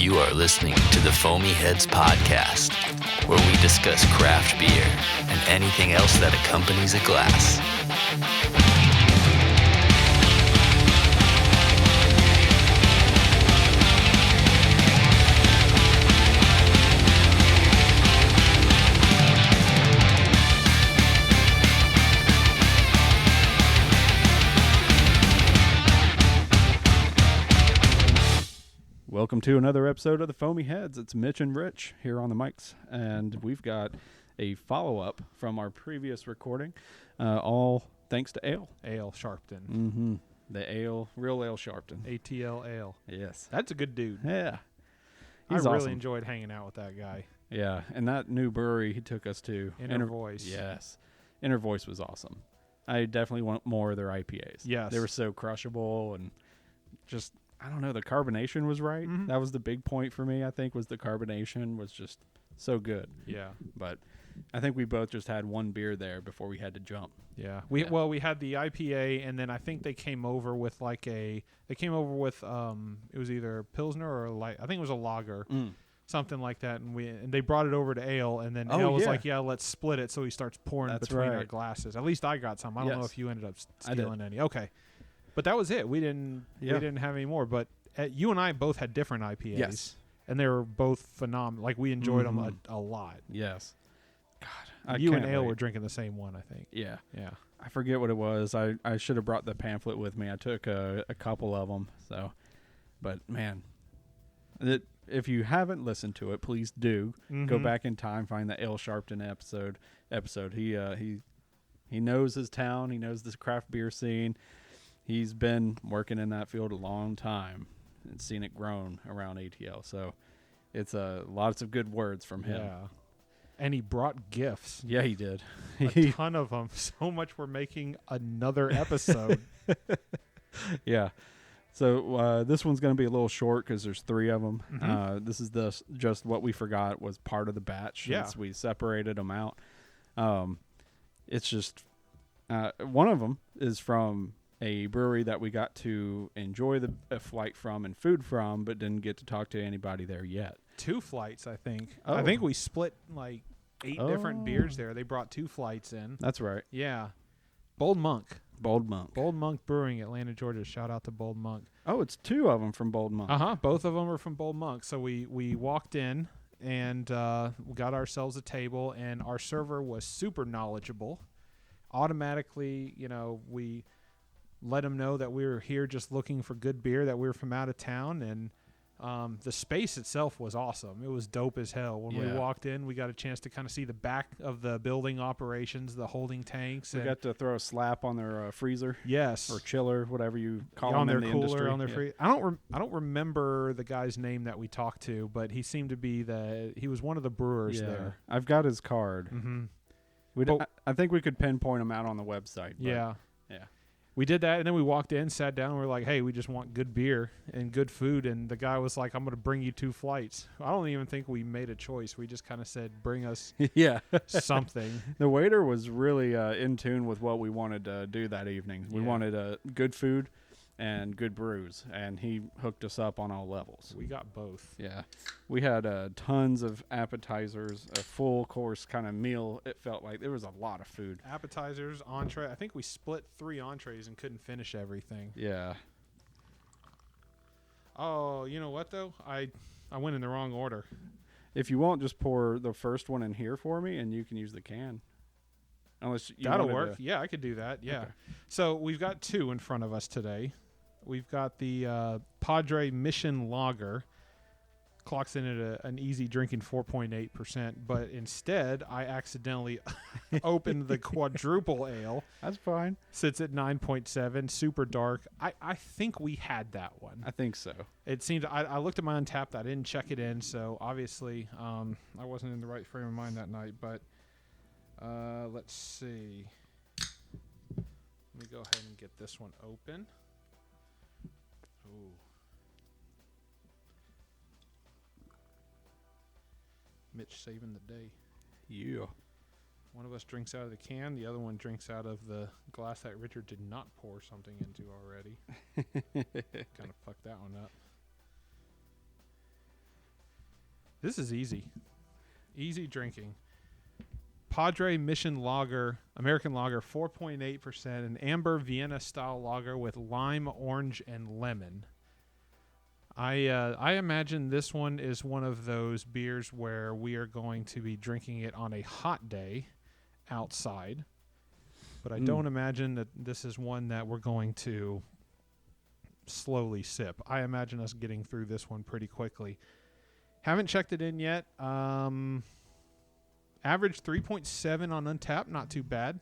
You are listening to the Foamy Heads Podcast, where we discuss craft beer and anything else that accompanies a glass. Welcome to another episode of the Foamy Heads. It's Mitch and Rich here on the mics, and we've got a follow-up from our previous recording, all thanks to Ale. Ale Sharpton. Mm-hmm. The Ale, real Ale Sharpton. ATL Ale. Yes. That's a good dude. Yeah. I He's really awesome. enjoyed hanging out with that guy. Yeah, and that new brewery he took us to. Inner Voice. Yes. Inner Voice was awesome. I definitely want more of their IPAs. Yes. They were so crushable and just... I don't know, the carbonation was right. Mm-hmm. That was the big point for me, I think, was the carbonation was just so good. Yeah. But I think we both just had one beer there before we had to jump. Yeah. We had the IPA, and then I think they came over with it was either Pilsner or I think it was a lager, something like that, and they brought it over to Ale, and then Ale was like, yeah, let's split it, so he starts pouring between our glasses. At least I got some. I don't know if you ended up stealing any. Okay. But that was it. We didn't have any more. But you and I both had different IPAs. Yes. And they were both phenomenal. Like, we enjoyed them a lot. Yes. God. You and Ale were drinking the same one, I think. Yeah. Yeah. I forget what it was. I should have brought the pamphlet with me. I took a couple of them. So, but, man, if you haven't listened to it, please do. Mm-hmm. Go back in time, find the Ale Sharpton episode. He knows his town. He knows the craft beer scene. He's been working in that field a long time and seen it grown around ATL. So it's lots of good words from him. Yeah. And he brought gifts. Yeah, he did. A ton of them. So much we're making another episode. Yeah. So this one's going to be a little short because there's 3 of them. Mm-hmm. This is just what we forgot was part of the batch since we separated them out. It's just one of them is from a brewery that we got to enjoy a flight from and food from, but didn't get to talk to anybody there yet. 2 flights, I think. Oh. I think we split like 8 different beers there. They brought 2 flights in. That's right. Yeah. BOLD MONK. BOLD MONK. BOLD MONK Brewing, Atlanta, Georgia. Shout out to BOLD MONK. Oh, it's 2 of them from BOLD MONK. Uh-huh. Both of them are from BOLD MONK. So we walked in and we got ourselves a table, and our server was super knowledgeable. Automatically, we let him know that we were here just looking for good beer, that we were from out of town, and the space itself was awesome. It was dope as hell. When we walked in, we got a chance to kind of see the back of the building operations, the holding tanks. We got to throw a slap on their freezer. Yes. Or chiller, whatever you call them on their in the cooler, industry. on their free. I don't remember the guy's name that we talked to, but he seemed to be he was one of the brewers there. I've got his card. Mm-hmm. I think we could pinpoint him out on the website. Yeah. Yeah. We did that, and then we walked in, sat down, and we were like, hey, we just want good beer and good food. And the guy was like, I'm going to bring you 2 flights. I don't even think we made a choice. We just kind of said, bring us something. The waiter was really in tune with what we wanted to do that evening. We wanted good food and good brews, and he hooked us up on all levels. We got both. Yeah. We had tons of appetizers, a full course kind of meal. It felt like there was a lot of food. Appetizers, entree. I think we split 3 entrees and couldn't finish everything. Yeah. Oh, you know what, though? I went in the wrong order. If you want, just pour the first one in here for me, and you can use the can. Unless you That'll work. Yeah, I could do that. Yeah. Okay. So we've got 2 in front of us today. We've got the Padre Mission Lager. Clocks in at an easy drinking 4.8%, but instead I accidentally opened the quadruple ale. That's fine. Sits at 9.7, super dark. I think we had that one. I think so. It seemed I looked at my Untapped. I didn't check it in, so obviously I wasn't in the right frame of mind that night. But let's see. Let me go ahead and get this one open. Ooh. Mitch saving the day. Yeah. One of us drinks out of the can. The other one drinks out of the glass that Richard did not pour something into already. Kind of fucked that one up. This is easy. Easy drinking. Padre Mission Lager, American Lager, 4.8%, an amber Vienna style lager with lime, orange, and lemon. I imagine this one is one of those beers where we are going to be drinking it on a hot day outside. But I don't imagine that this is one that we're going to slowly sip. I imagine us getting through this one pretty quickly. Haven't checked it in yet. Average 3.7 on Untappd, not too bad.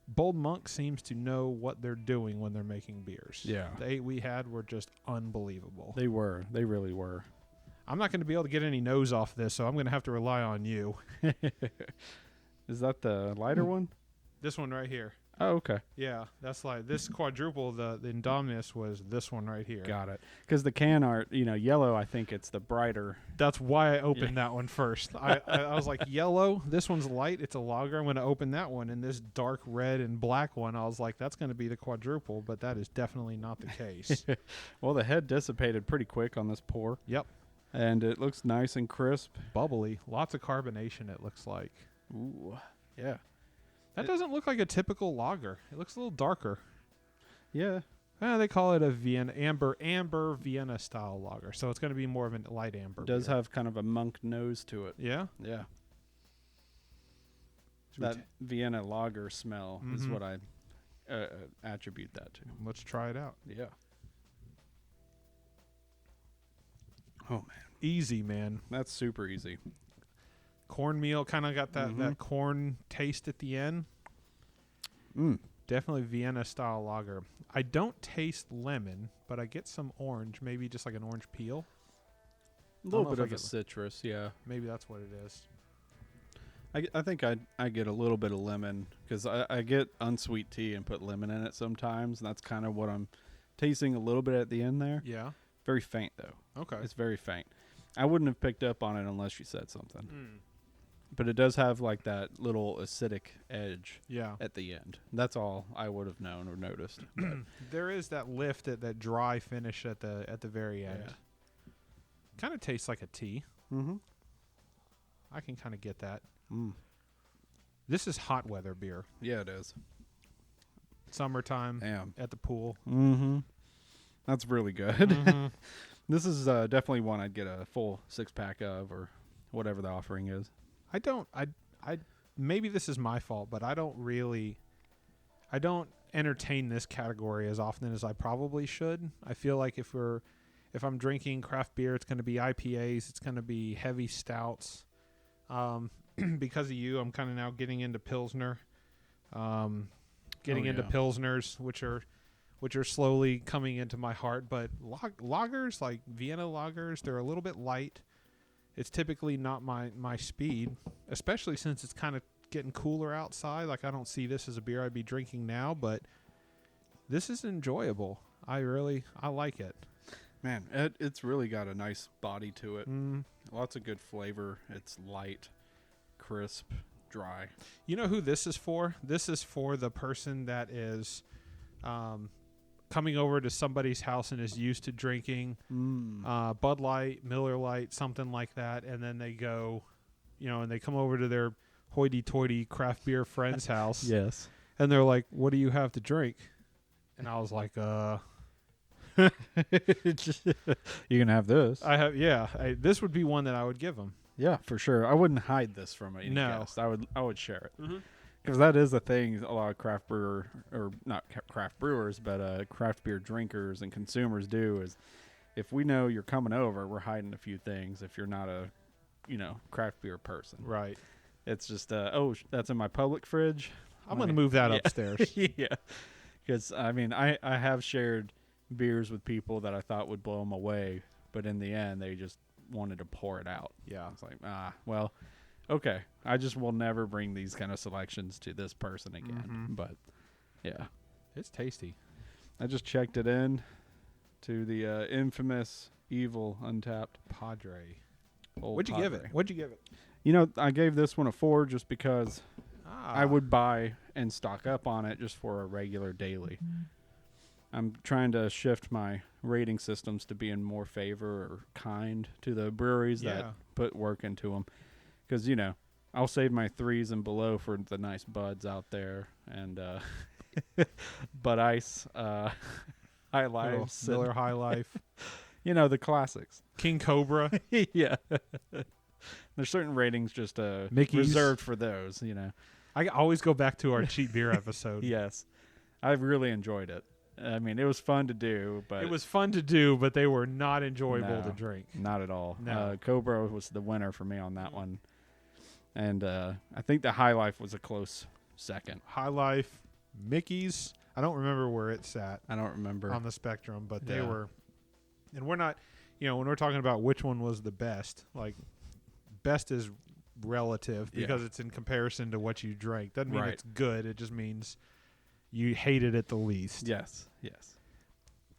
Bold Monk seems to know what they're doing when they're making beers. Yeah. The 8 we had were just unbelievable. They were. They really were. I'm not going to be able to get any nose off this, so I'm going to have to rely on you. Is that the lighter one? This one right here. Oh, okay. Yeah, that's like this quadruple. The Indominus was this one right here. Got it. Because the can art, yellow, I think it's the brighter. That's why I opened that one first. I was like, yellow, this one's light. It's a lager. I'm going to open that one. And this dark red and black one, I was like, that's going to be the quadruple, but that is definitely not the case. Well, the head dissipated pretty quick on this pour. Yep. And it looks nice and crisp. Bubbly. Lots of carbonation, it looks like. Ooh, yeah. That doesn't look like a typical lager. It looks a little darker. Yeah. They call it a Vienna amber Vienna style lager, so it's going to be more of a light amber. It does beer. have kind of a monk nose to it. Yeah. Yeah. That Vienna lager smell is what I attribute that to. Let's try it out. Yeah. Oh man, Easy, man. that's super easy. Cornmeal kind of got that corn taste at the end. Definitely Vienna style lager. I don't taste lemon, but I get some orange, maybe just like an orange peel. A little bit of a citrus, yeah. Maybe that's what it is. I think I get a little bit of lemon because I get unsweet tea and put lemon in it sometimes, and that's kind of what I'm tasting a little bit at the end there. Yeah. Very faint though. Okay. It's very faint. I wouldn't have picked up on it unless you said something. But it does have like that little acidic edge at the end. That's all I would have known or noticed. There is that lift, that dry finish at the very end. Yeah. Kind of tastes like a tea. Mm-hmm. I can kind of get that. This is hot weather beer. Yeah, it is. Summertime at the pool. Mm-hmm. That's really good. This is definitely one I'd get a full 6-pack of or whatever the offering is. I maybe this is my fault, but I don't entertain this category as often as I probably should. I feel like if I'm drinking craft beer, it's going to be IPAs, it's going to be heavy stouts. Because of you, I'm kind of now getting into Pilsner. Into Pilsners, which are slowly coming into my heart, but lagers, like Vienna lagers, they're a little bit light. It's typically not my speed, especially since it's kind of getting cooler outside. Like, I don't see this as a beer I'd be drinking now, but this is enjoyable. I like it. Man, it's really got a nice body to it. Lots of good flavor. It's light, crisp, dry. You know who this is for? This is for the person that is coming over to somebody's house and is used to drinking Bud Light, Miller Lite, something like that, and then they go, and they come over to their hoity-toity craft beer friend's house. Yes. And they're like, "What do you have to drink?" And I was like, You can have this. This would be one that I would give them. Yeah, for sure. I wouldn't hide this from any guest. I would share it. Because that is a thing a lot of craft brewer, or not craft brewers, but craft beer drinkers and consumers do is if we know you're coming over, we're hiding a few things if you're not a, craft beer person. Right. It's just, that's in my public fridge. I'm going to move that upstairs. Yeah. Because, I have shared beers with people that I thought would blow them away, but in the end, they just wanted to pour it out. Yeah. It's like, well, okay. I just will never bring these kind of selections to this person again. But, yeah. It's tasty. I just checked it in to the infamous, evil, Untappd Padre. What'd you give it? I gave this one a 4 just because I would buy and stock up on it just for a regular daily. I'm trying to shift my rating systems to be in more favor or kind to the breweries that put work into them. Because, you know, I'll save my 3s and below for the nice buds out there. And Bud Ice, High Life, Miller High Life. You know, the classics. King Cobra. Yeah. There's certain ratings just reserved for those, you know. I always go back to our cheap beer episode. Yes. I've really enjoyed it. I mean, it was fun to do, but it was fun to do, but they were not enjoyable to drink. Not at all. No. Cobra was the winner for me on that one, and I think the High Life was a close second. High Life, Mickey's. I don't remember where it sat. I don't remember on the spectrum, but they were. And we're not, you know, when we're talking about which one was the best, like best is relative because it's in comparison to what you drank. Doesn't mean it's good. It just means you hated it the least. Yes.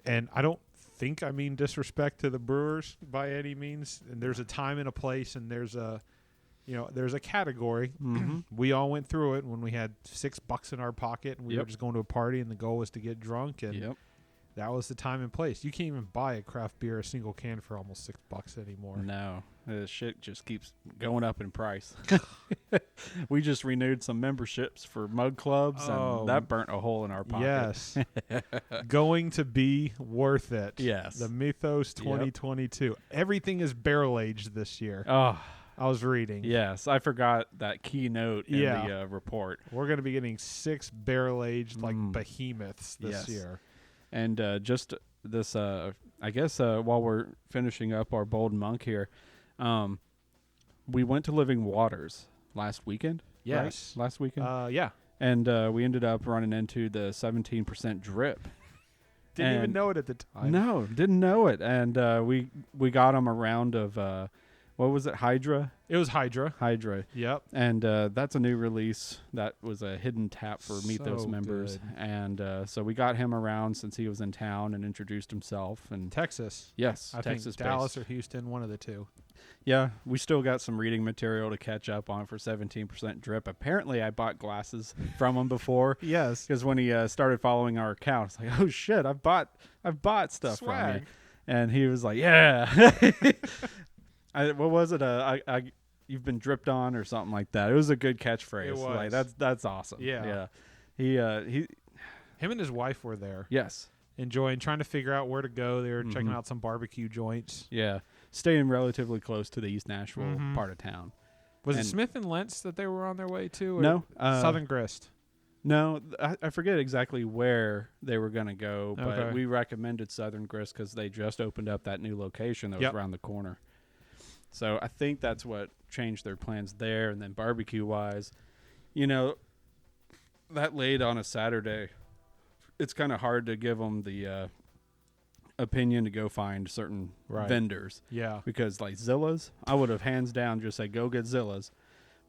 And I don't think I mean disrespect to the brewers by any means. And there's a time and a place, and there's a, you know, there's a category. Mm-hmm. We all went through it when we had $6 in our pocket, and we were just going to a party, and the goal was to get drunk. And that was the time and place. You can't even buy a craft beer, a single can, for almost $6 anymore. No, the shit just keeps going up in price. We just renewed some memberships for mug clubs, and that burnt a hole in our pocket. Yes. Going to be worth it. Yes. The Mythos 2022. Everything is barrel aged this year. Oh, I was reading. Yes, I forgot that keynote in the report. We're going to be getting 6 barrel aged like behemoths this year. And just this, I guess, while we're finishing up our Bold Monk here, we went to Living Waters last weekend. Yes. Right? Last weekend? Yeah. And we ended up running into the 17% drip. Didn't even know it at the time. No, didn't know it. And we got them a round of, what was it, Hydra? It was Hydra. Yep. And that's a new release. That was a hidden tap for Mythos members. Good. And so we got him around since he was in town and introduced himself. And Texas. Yes, I Texas think Dallas or Houston, one of the two. Yeah, we still got some reading material to catch up on for 17% drip. Apparently, I bought glasses from him before. Yes. Because when he started following our account, it's like, oh shit, I've bought stuff from you. And he was like, yeah. What was it? You've been dripped on or something like that. It was a good catchphrase. It was. Like that's awesome. Yeah. Him and his wife were there. Yes. Trying to figure out where to go. They were checking out some barbecue joints. Yeah. Staying relatively close to the East Nashville part of town. Was it Smith and Lentz that they were on their way to? Or no. Southern Grist. No, I forget exactly where they were going to go, but we recommended Southern Grist because they just opened up that new location that was around the corner. So I think that's what changed their plans there. And then barbecue-wise, you know, that late on a Saturday, it's kind of hard to give them the opinion to go find certain vendors. Yeah. Because like Zilla's, I would have hands down just said, go get Zilla's.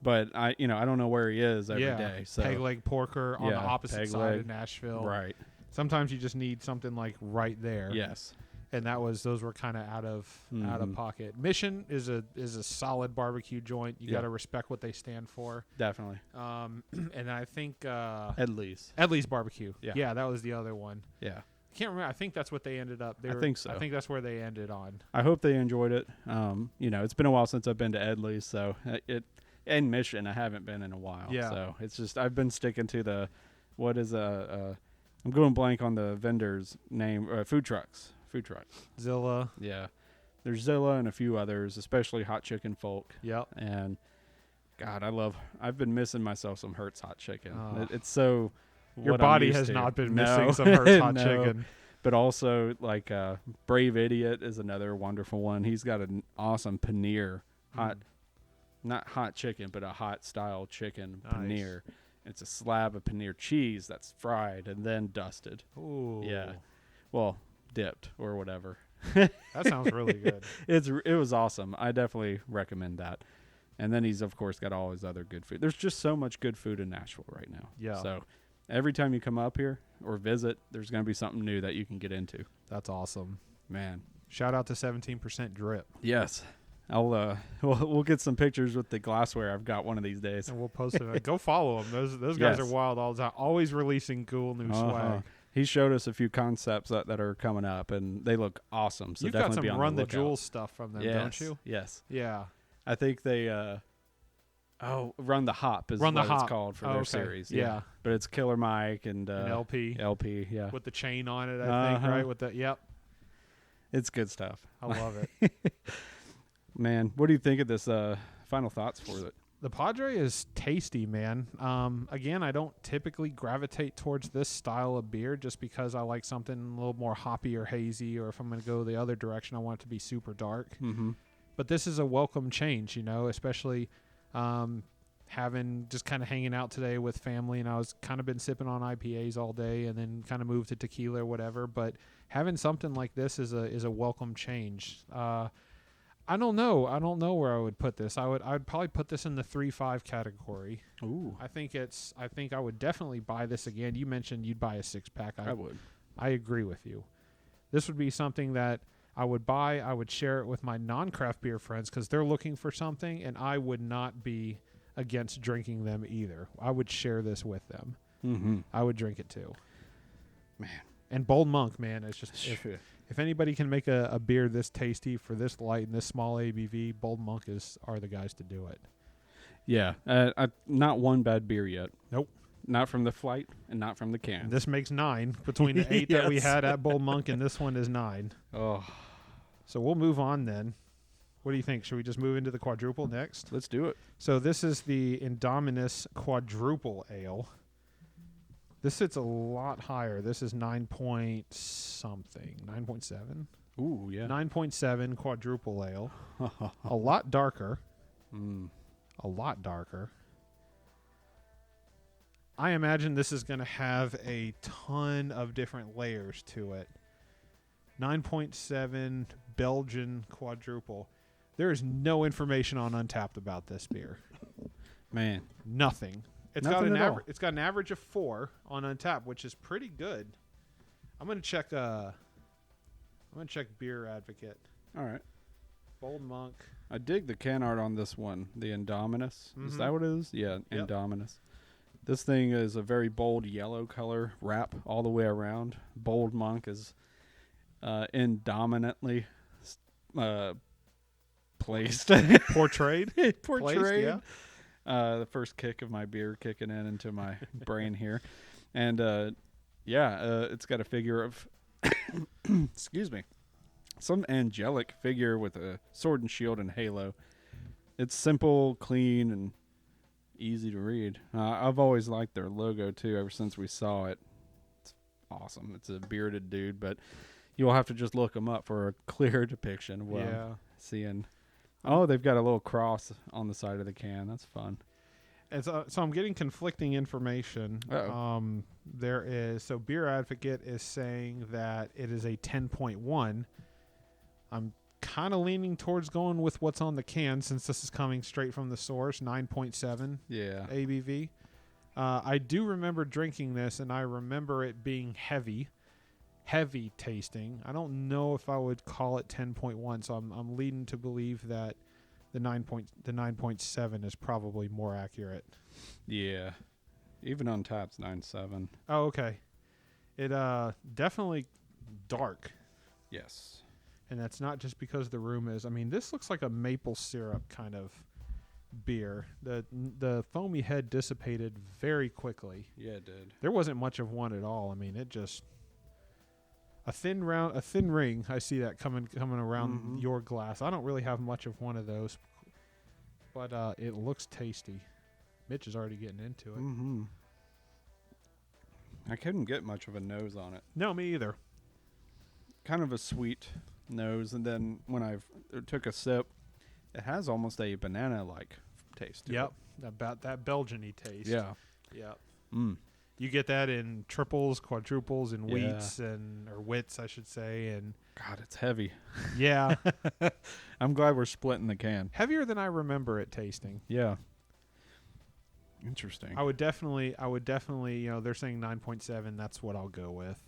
But I don't know where he is every day. So Peg Leg Porker on the opposite side of Nashville. Right. Sometimes you just need something like right there. Yes. And those were kind of out of pocket. Mission is a solid barbecue joint. You got to respect what they stand for. Definitely. And I think Edley's Barbecue. Yeah, that was the other one. Yeah. I can't remember. I think that's what they ended up. I think so. I think that's where they ended on. I hope they enjoyed it. It's been a while since I've been to Edley's, so and Mission I haven't been in a while. Yeah. So it's just I've been sticking to I'm going blank on the vendor's name. Food trucks. Zilla. Yeah. There's Zilla and a few others, especially Hot Chicken Folk. Yep. And God, I've been missing myself some Hertz hot chicken. It's so your body has not been missing some Hertz hot chicken. But also like Brave Idiot is another wonderful one. He's got an awesome paneer, not hot chicken, but a hot style chicken paneer. It's a slab of paneer cheese that's fried and then dusted. Ooh. Yeah. Well, dipped or whatever. That sounds really good. It was awesome. I definitely recommend that. And then he's of course got all his other good food. There's just so much good food in Nashville right now. Yeah. So every time you come up here or visit, there's going to be something new that you can get into. That's awesome, man. Shout out to 17% drip. Yes. I'll we'll get some pictures with the glassware. I've got one of these days, and we'll post it. Go follow them. Those guys are wild all the time. Always releasing cool new swag. he showed us a few concepts that are coming up, and they look awesome. So You've definitely got some be on Run the lookout. Jewels stuff from them, don't you? Yes. Yeah. I think they Run the Hop is Run the what Hop. it's called for Oh, their okay. series. Yeah. But it's Killer Mike and LP. LP, yeah. With the chain on it, I think, right? With the It's good stuff. I love it. Man, what do you think of this? Final thoughts for it? The Padre is tasty, man. Again, I don't typically gravitate towards this style of beer just because I like something a little more hoppy or hazy, or if I'm going to go the other direction, I want it to be super dark. Mm-hmm. But this is a welcome change, especially having just kind of hanging out today with family, and I was kind of been sipping on IPAs all day and then kind of moved to tequila or whatever. But having something like this is a welcome change. I don't know where I would put this. I'd probably put this in the 3-5 category. Ooh. I think I would definitely buy this again. You mentioned you'd buy a 6-pack. I would. I agree with you. This would be something that I would buy. I would share it with my non-craft beer friends because they're looking for something, and I would not be against drinking them either. I would share this with them. Mm-hmm. I would drink it too. Man. And Bold Monk, man, it's just Sure. if anybody can make a beer this tasty for this light and this small ABV, Bold Monk are the guys to do it. Yeah. Not one bad beer yet. Nope. Not from the flight and not from the can. And this makes 9 between the 8 that we Yes. had at Bold Monk, and this one is 9. Oh, So we'll move on then. What do you think? Should we just move into the quadruple next? let's do it. So this is the Indominus Quadruple Ale. This sits a lot higher. This is 9 something. 9.7? Ooh, yeah. 9.7 Quadruple Ale. A lot darker. A lot darker. I imagine this is going to have a ton of different layers to it. 9.7 Belgian Quadruple. There is no information on Untapped about this beer. Man. Nothing. It's Nothing got at all. It's got an average of 4 on Untapped, which is pretty good. I'm gonna check. Beer Advocate. All right. Bold Monk. I dig the can art on this one. The Indominus. Is that what it is? Yeah, Yep. Indominus. This thing is a very bold yellow color wrap all the way around. Bold Monk is indominantly placed. Portrayed. Portrayed. Yeah. The first kick of my beer kicking into my brain here. And it's got a figure of excuse me, some angelic figure with a sword and shield and halo. It's simple, clean, and easy to read. I've always liked their logo too ever since we saw it. It's awesome. It's a bearded dude, but you'll have to just look them up for a clear depiction of what I'm seeing. Oh, they've got a little cross on the side of the can. That's fun. And so I'm getting conflicting information. Uh-oh. Beer Advocate is saying that it is a 10.1. I'm kind of leaning towards going with what's on the can since this is coming straight from the source, 9.7 ABV. I do remember drinking this, and I remember it being heavy tasting. I don't know if I would call it 10.1, so I'm leading to believe that the 9.7 is probably more accurate. Yeah. Even on tap's 9.7. Oh, okay. It definitely dark. Yes. And that's not just because the room is. I mean, this looks like a maple syrup kind of beer. The foamy head dissipated very quickly. Yeah, it did. There wasn't much of one at all. I mean, it just a thin ring. I see that coming around your glass. I don't really have much of one of those, but it looks tasty. Mitch is already getting into it. Mm-hmm. I couldn't get much of a nose on it. No, me either. Kind of a sweet nose, and then when I took a sip, it has almost a banana-like taste to Yep, it. about that Belgian-y taste. Yeah. Yep. Mm. You get that in triples, quadruples, and Yeah. wheats or wits, I should say, and God, it's heavy. yeah, I'm glad we're splitting the can. heavier than I remember it tasting. Yeah. Interesting. I would definitely, they're saying 9.7. That's what I'll go with.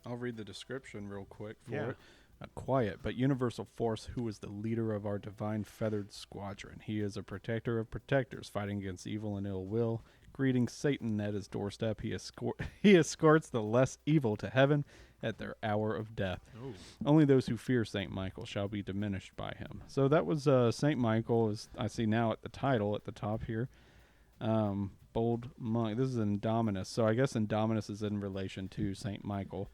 I'll read the description real quick for Yeah. it. A quiet but universal force who is the leader of our divine feathered squadron. He is a protector of protectors, fighting against evil and ill will, greeting Satan at his doorstep. He escorts the less evil to heaven at their hour of death. Ooh. Only those who fear St. Michael shall be diminished by him. So that was St. Michael, as I see now at the title at the top here. Bold Monk. This is Indominus. So I guess Indominus is in relation to St. Michael.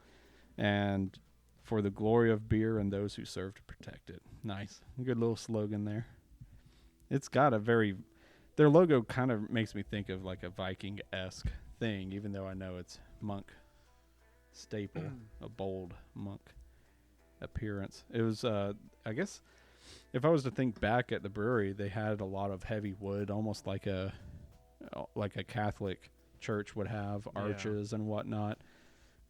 And for the glory of beer and those who serve to protect it. Nice. Good little slogan there. It's got a very... Their logo kind of makes me think of like a Viking-esque thing, even though I know it's monk staple, a bold monk appearance. It was, I guess, if I was to think back at the brewery, they had a lot of heavy wood, almost like a Catholic church would have, arches and whatnot.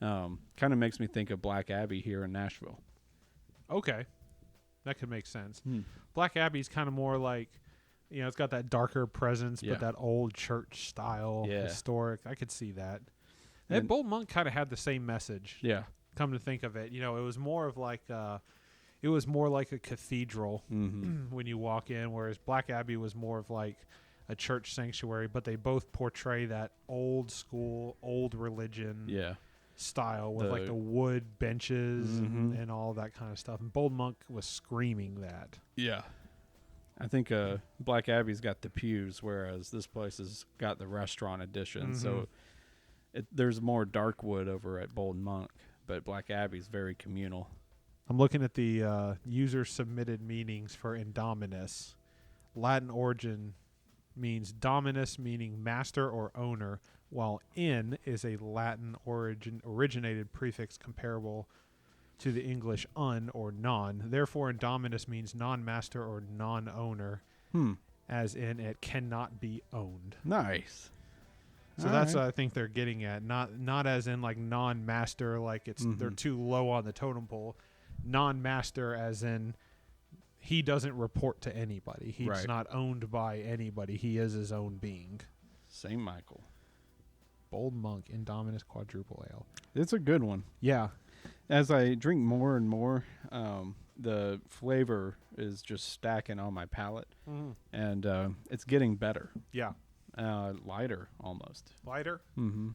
Kind of makes me think of Black Abbey here in Nashville. Okay. That could make sense. Black Abbey's kind of more like, you know, it's got that darker presence, but that old church style, historic. I could see that. And Bold Monk kind of had the same message. Yeah. Come to think of it, you know, it was more of like a cathedral when you walk in, whereas Black Abbey was more of like a church sanctuary, but they both portray that old school, old religion style with like the wood benches and all that kind of stuff. And Bold Monk was screaming that. Yeah. I think Black Abbey's got the pews, whereas this place has got the restaurant edition. So there's more dark wood over at Bold Monk, but Black Abbey's very communal. I'm looking at the user-submitted meanings for Indominus. Latin origin means dominus, meaning master or owner, while in is a Latin originated prefix comparable to the English un or non. Therefore, Indominus means non-master or non-owner, as in it cannot be owned. Nice. So that's what I think they're getting at. Not as in like non-master, like it's they're too low on the totem pole. Non-master as in he doesn't report to anybody. He's not owned by anybody. He is his own being. St. Michael. Bold Monk, Indominus Quadruple Ale. It's a good one. Yeah. As I drink more and more, the flavor is just stacking on my palate, and it's getting better. Yeah. Lighter almost. Lighter?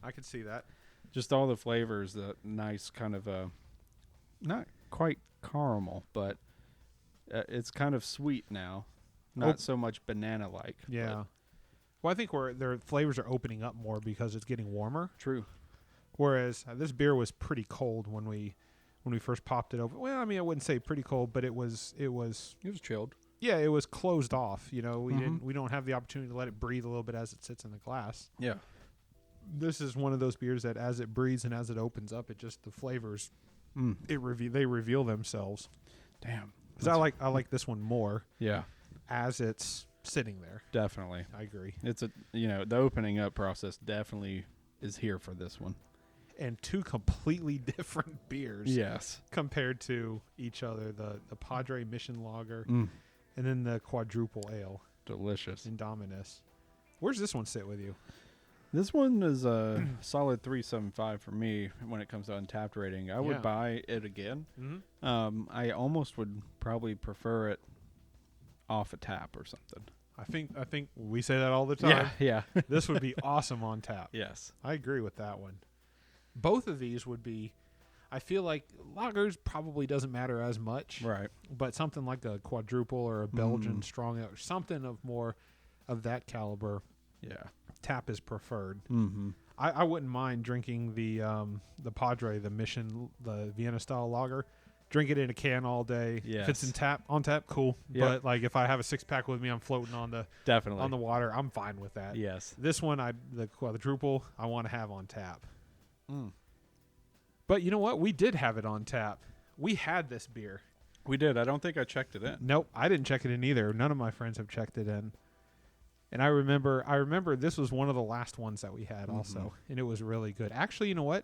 I could see that. Just all the flavors, the nice kind of not quite caramel, but it's kind of sweet now. Not so much banana-like. Yeah. Well, I think their flavors are opening up more because it's getting warmer. True. Whereas this beer was pretty cold when we first popped it open. Well, I mean, I wouldn't say pretty cold, but it was chilled. Yeah, it was closed off. You know, we don't have the opportunity to let it breathe a little bit as it sits in the glass. Yeah. This is one of those beers that as it breathes and as it opens up, it just the flavors they reveal themselves. Damn. Because I like this one more. Yeah. As it's sitting there. Definitely. I agree. It's the opening up process definitely is here for this one. And two completely different beers. Yes. Compared to each other. The Padre Mission Lager and then the Quadruple Ale. Delicious. Indominus. Where's this one sit with you? This one is a solid 3.75 for me when it comes to Untapped rating. I would buy it again. I almost would probably prefer it off a tap or something. I think we say that all the time. Yeah. This would be awesome on tap. Yes. I agree with that one. Both of these would be, I feel like lagers probably doesn't matter as much. Right. But something like a quadruple or a Belgian strong ale or something of more of that caliber. Yeah. Tap is preferred. I wouldn't mind drinking the Padre, the Mission, the Vienna style lager. Drink it in a can all day. Yes. If it's on tap, cool. Yep. But like if I have a 6-pack with me, I'm floating on the Definitely on the water. I'm fine with that. Yes. This one, the quadruple, I want to have on tap. But you know what? We did have it on tap. We had this beer. We did. I don't think I checked it in. Nope, I didn't check it in either. None of my friends have checked it in. And I remember this was one of the last ones that we had also, and it was really good. Actually, you know what?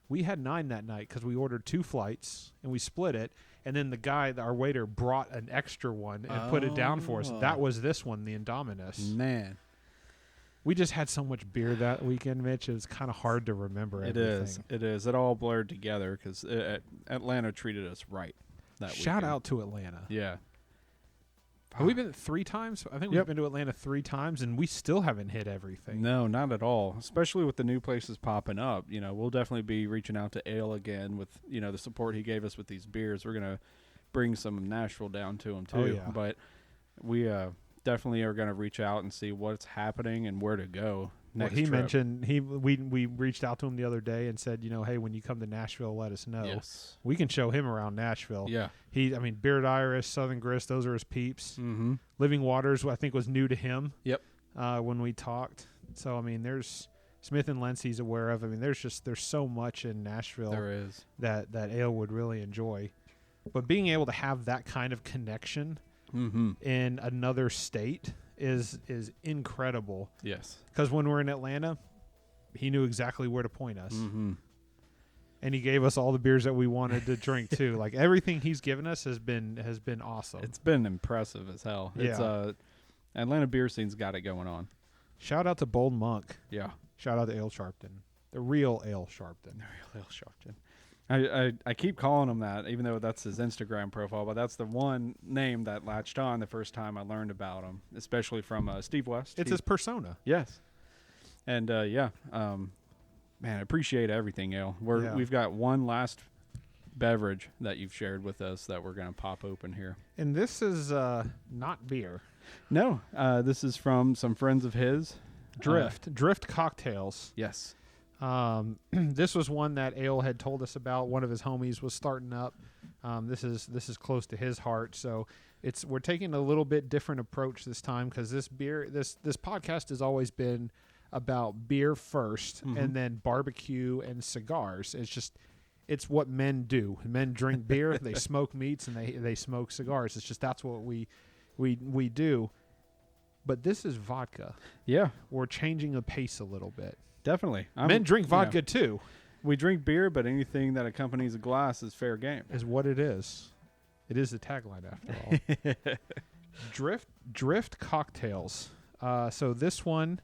We had 9 that night because we ordered 2 flights and we split it. And then our waiter, brought an extra one and put it down for us. That was this one, the Indominus. Man. We just had so much beer that weekend, Mitch. It was kind of hard to remember everything. It is. It all blurred together because Atlanta treated us right that weekend. Shout out to Atlanta. Yeah. Have we been 3 times? I think we've been to Atlanta 3 times, and we still haven't hit everything. No, not at all. Especially with the new places popping up. You know, we'll definitely be reaching out to Ale again with, you know, the support he gave us with these beers. We're going to bring some Nashville down to him, too. Oh, yeah. But we definitely are going to reach out and see what's happening and where to go next Well, he trip. mentioned we reached out to him the other day and said, you know, hey, when you come to Nashville, let us know. Yes. We can show him around Nashville. Yeah. Bearded Iris, Southern Grist, those are his peeps. Mm-hmm. Living Waters, I think, was new to him. Yep. When we talked. So, I mean, there's Smith and Lentz he's aware of. I mean, there's so much in Nashville There is. that Ale would really enjoy. But being able to have that kind of connection in another state is incredible. Yes. Because when we're in Atlanta, he knew exactly where to point us. Mm-hmm. And he gave us all the beers that we wanted to drink too. Like everything he's given us has been awesome. It's been impressive as hell. Yeah. It's Atlanta beer scene's got it going on. Shout out to Bold Monk. Yeah. Shout out to Ale Sharpton. The real Ale Sharpton. The real Ale Sharpton. I keep calling him that, even though that's his Instagram profile, but that's the one name that latched on the first time I learned about him, especially from Steve West. It's his persona. Yes. And man, I appreciate everything, Ale. We've got one last beverage that you've shared with us that we're going to pop open here. And this is not beer. No, this is from some friends of his. Drift Cocktails. Yes. This was one that Ale had told us about. One of his homies was starting up. This is close to his heart, so we're taking a little bit different approach this time because this podcast has always been about beer first and then barbecue and cigars. It's what men do. Men drink beer, they smoke meats, and they smoke cigars. It's just that's what we do. But this is vodka. Yeah, we're changing the pace a little bit. Definitely. Men drink vodka too. We drink beer, but anything that accompanies a glass is fair game. Is what it is. It is the tagline after all. Drift Cocktails. So this one,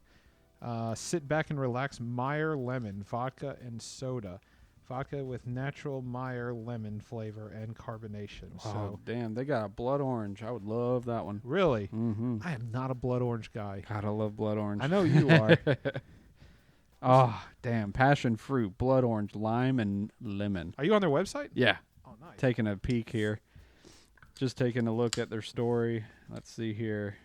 sit back and relax. Meyer lemon, vodka and soda. Vodka with natural Meyer lemon flavor and carbonation. Oh, so damn. They got a blood orange. I would love that one. Really? Mm-hmm. I am not a blood orange guy. God, I love blood orange. I know you are. Oh, damn. Passion fruit, blood orange, lime, and lemon. Are you on their website? Yeah. Oh, nice. Taking a peek here. Just taking a look at their story. Let's see here.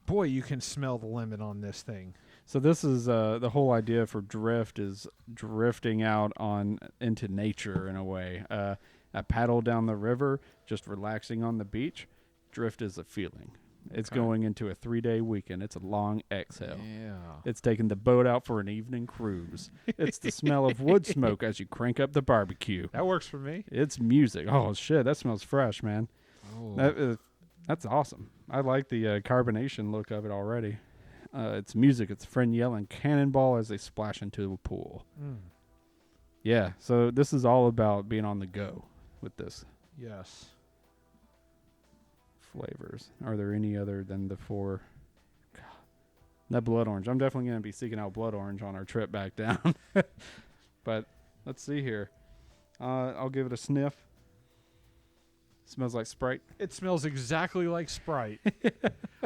Boy, you can smell the lemon on this thing. So this is the whole idea for drift is drifting out into nature in a way. A paddle down the river, just relaxing on the beach. Drift is a feeling. It's going into a 3-day weekend. It's a long exhale. Yeah. It's taking the boat out for an evening cruise. It's the smell of wood smoke as you crank up the barbecue. That works for me. It's music. Oh, shit. That smells fresh, man. Oh. That's awesome. I like the carbonation look of it already. It's music. It's a friend yelling cannonball as they splash into a pool. Yeah, so this is all about being on the go with this. Yes. Flavors. Are there any other than the 4? God. That blood orange. I'm definitely going to be seeking out blood orange on our trip back down. But let's see here. I'll give it a sniff. Smells like Sprite. It smells exactly like Sprite.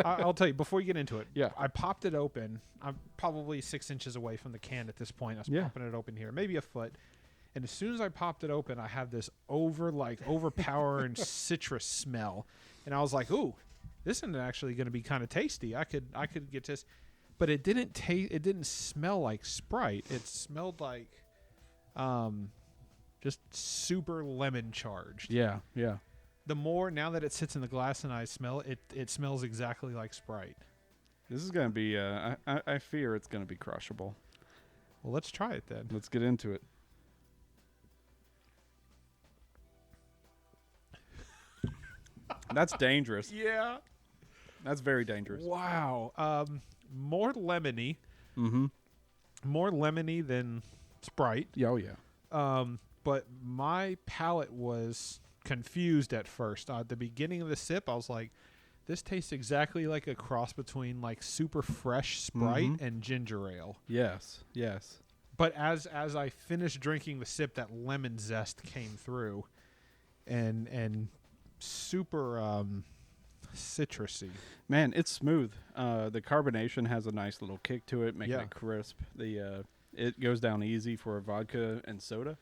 I'll tell you, before you get into it, Yeah. I popped it open. I'm probably 6 inches away from the can at this point. I was popping it open here, maybe a foot. And as soon as I popped it open, I had this overpowering citrus smell. And I was like, ooh, this isn't actually going to be kind of tasty. I could get this. But it didn't taste. It didn't smell like Sprite. It smelled like just super lemon charged. Yeah, yeah. The more, now that it sits in the glass and I smell it, it smells exactly like Sprite. This is going to be, I fear it's going to be crushable. Well, let's try it then. Let's get into it. That's dangerous. Yeah. That's very dangerous. Wow. More lemony. Mm-hmm. More lemony than Sprite. Oh, yeah. But my palate was confused at first. At the beginning of the sip, I was like, this tastes exactly like a cross between like super fresh Sprite and ginger ale. Yes, yes. But as I finished drinking the sip, that lemon zest came through and super citrusy. Man, it's smooth. The carbonation has a nice little kick to it, making it crisp. It goes down easy for a vodka and soda.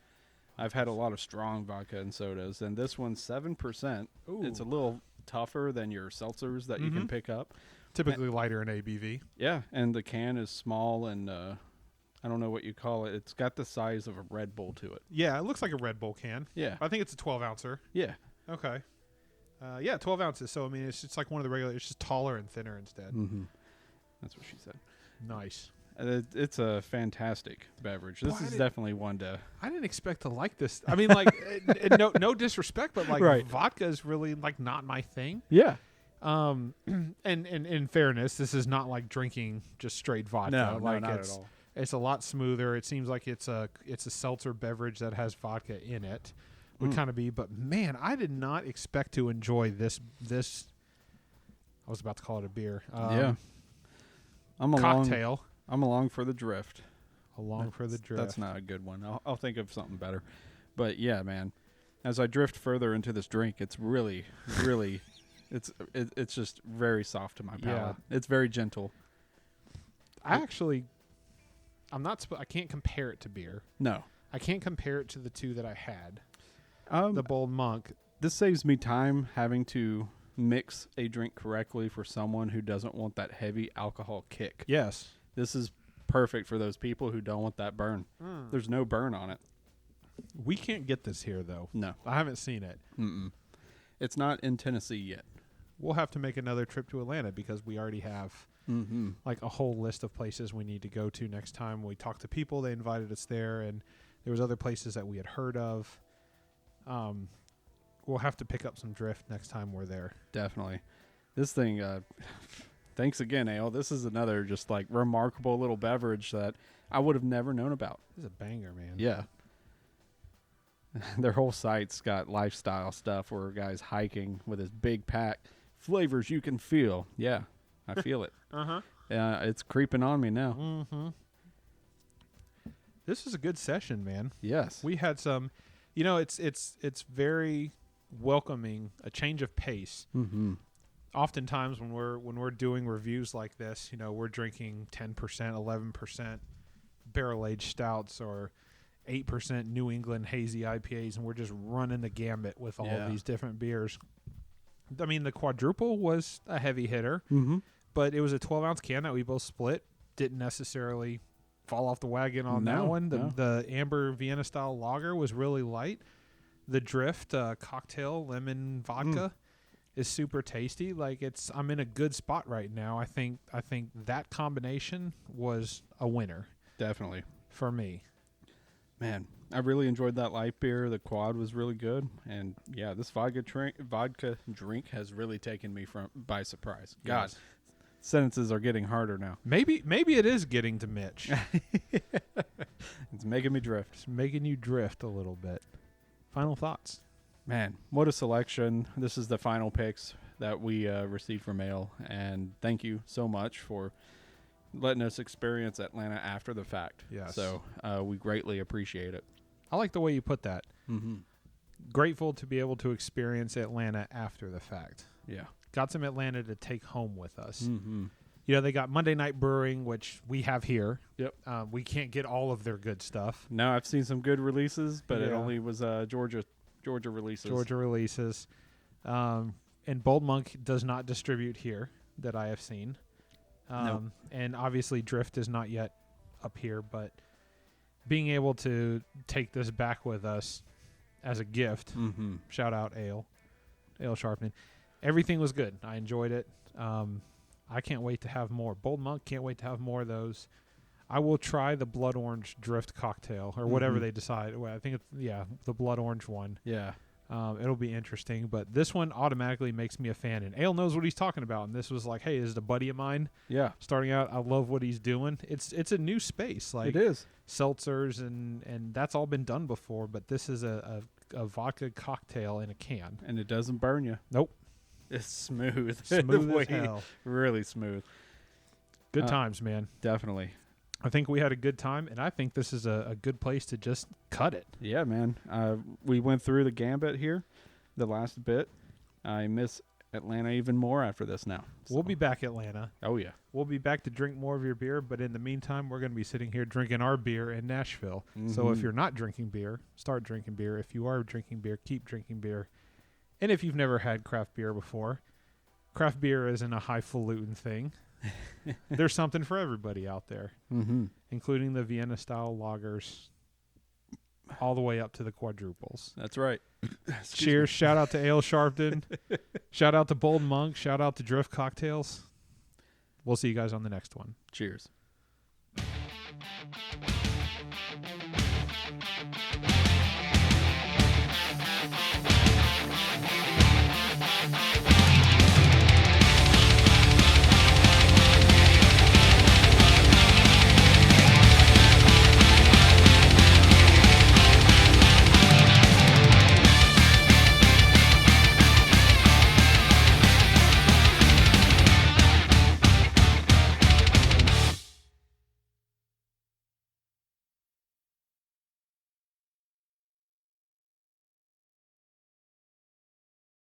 I've had a lot of strong vodka and sodas, and this one's 7%. Ooh. It's a little tougher than your seltzers that you can pick up. Typically lighter in ABV. Yeah, and the can is small, and I don't know what you call it. It's got the size of a Red Bull to it. Yeah, it looks like a Red Bull can. Yeah. I think it's a 12-ouncer. Yeah. Okay. 12 ounces. So, I mean, it's just like one of the regular. It's just taller and thinner instead. Mm-hmm. That's what she said. Nice. It's a fantastic beverage. This is definitely one to... I didn't expect to like this. I mean, like, no disrespect, but, like, vodka is really, like, not my thing. Yeah. And in fairness, this is not like drinking just straight vodka. No, like not at all. It's a lot smoother. It seems like it's a seltzer beverage that has vodka in it. Would kind of be, but man, I did not expect to enjoy this. I was about to call it a beer. Yeah. Cocktail. I'm along for the drift. For the drift. That's not a good one. I'll think of something better. But yeah, man, as I drift further into this drink, it's really, really, it's just very soft to my palate. Yeah. It's very gentle. I can't compare it to beer. No. I can't compare it to the two that I had. The Bold Monk. This saves me time having to mix a drink correctly for someone who doesn't want that heavy alcohol kick. Yes. This is perfect for those people who don't want that burn. There's no burn on it. We can't get this here, though. No. I haven't seen it. Mm-mm. It's not in Tennessee yet. We'll have to make another trip to Atlanta because we already have like a whole list of places we need to go to next time. We talked to people. They invited us there, and there was other places that we had heard of. We'll have to pick up some drift next time we're there. Definitely. This thing, thanks again, Ale. This is another just like remarkable little beverage that I would have never known about. This is a banger, man. Yeah. Their whole site's got lifestyle stuff where a guy's hiking with his big pack. Flavors you can feel. Yeah, I feel it. It's creeping on me now. Mm-hmm. This is a good session, man. Yes. We had some, it's very welcoming, a change of pace. Mm-hmm. Oftentimes when we're doing reviews like this, we're drinking 10%, 11% barrel-aged stouts or 8% New England hazy IPAs, and we're just running the gambit with all of these different beers. I mean, the quadruple was a heavy hitter, but it was a 12-ounce can that we both split. Didn't necessarily fall off the wagon on that one. The Amber Vienna-style lager was really light. The Drift cocktail lemon vodka is super tasty. Like I'm in a good spot right now. I think that combination was a winner. Definitely. For me. Man, I really enjoyed that light beer. The quad was really good, and yeah, this vodka drink has really taken me by surprise. God, sentences are getting harder now. Maybe it is getting to Mitch. It's making me drift. It's making you drift a little bit. Final thoughts. Man, what a selection. This is the final picks that we received from Ale, and thank you so much for letting us experience Atlanta after the fact. Yes. So we greatly appreciate it. I like the way you put that. Mm-hmm. Grateful to be able to experience Atlanta after the fact. Yeah. Got some Atlanta to take home with us. Mm-hmm. They got Monday Night Brewing, which we have here. Yep. We can't get all of their good stuff. No, I've seen some good releases, but it only was Georgia releases. Georgia releases. And Bold Monk does not distribute here that I have seen. Nope. And obviously Drift is not yet up here, but being able to take this back with us as a gift, shout out Ale Sharpton. Everything was good. I enjoyed it. I can't wait to have more. Bold Monk, can't wait to have more of those. I will try the Blood Orange Drift cocktail or whatever they decide. Well, I think it's, the Blood Orange one. Yeah. It'll be interesting, but this one automatically makes me a fan, and Ale knows what he's talking about. And this was like, hey, this is a buddy of mine. Yeah, starting out, I love what he's doing. It's a new space, like it is seltzers, and that's all been done before. But this is a vodka cocktail in a can, and it doesn't burn you. Nope, it's smooth, smooth as hell, really smooth. Good times, man. Definitely. I think we had a good time, and I think this is a good place to just cut it. Yeah, man. We went through the gambit here, the last bit. I miss Atlanta even more after this now. So. We'll be back, Atlanta. Oh, yeah. We'll be back to drink more of your beer, but in the meantime, we're going to be sitting here drinking our beer in Nashville. So if you're not drinking beer, start drinking beer. If you are drinking beer, keep drinking beer. And if you've never had craft beer before, craft beer isn't a highfalutin thing. There's something for everybody out there, including the Vienna-style lagers, all the way up to the quadruples. That's right. Cheers. Shout out to Ale Sharpton. Shout out to Bold Monk. Shout out to Drift Cocktails. We'll see you guys on the next one. Cheers.